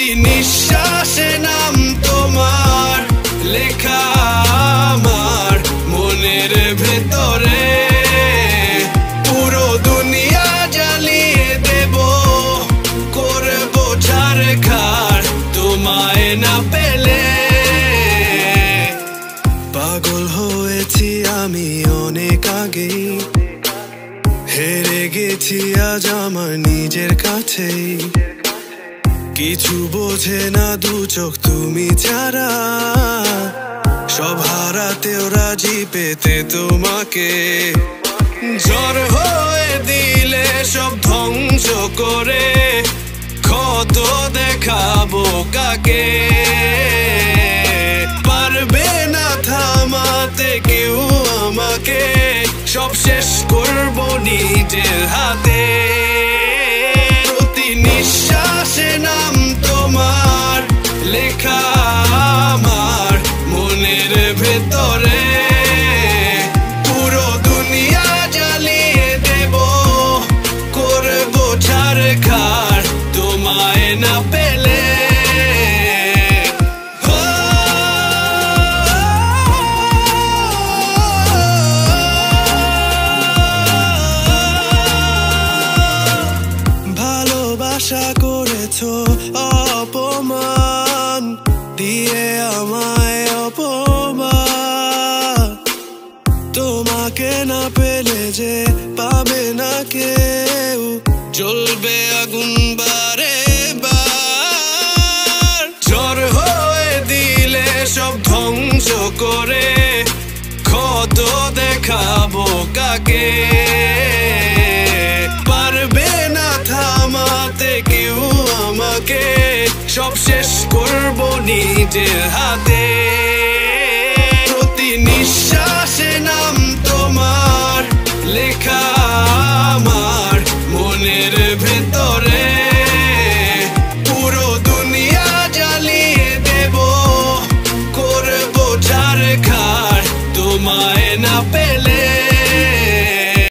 প্রতি নিঃশ্বাসে নাম তোমার লেখা আমার মনের ভেতরে। পুরো দুনিয়া জ্বালিয়ে দেব, করবো ছারখার তোমায় না পেলে। পাগল হয়েছি আমি অনেক আগেই, হেরে গেছি আজ আমার নিজের কাছেই। কিছু বোঝে না দু চোখ তুমি ছাড়া, সব হারাতেও রাজি পেতে তোমাকে। ঝড় হয়ে দিলে সব ধ্বংস করে, ক্ষত দেখাবো কাকে। পারবে না থামাতে কেউ আমাকে, সব শেষ করবো নিজের হাতে। প্রতি নিঃশ্বাসে নাম তোমার লেখা আমার মনের ভেতরে। পুরো দুনিয়া জ্বালিয়ে দেব, করবো ছারখার তোমায় না পেলে। আশা করেছো অপমান দিয়ে আমায় অপমান, তোমাকে না পেলে যে পাবে না কেউ, জ্বলবে আগুন বারে বার। ঝড় হয়ে দিলে সব ধ্বংস করে, ক্ষত দেখাবো কাকে। পারবে না থামাতে কেউ আমাকে, সব শেষ করবো নিজের হাতে।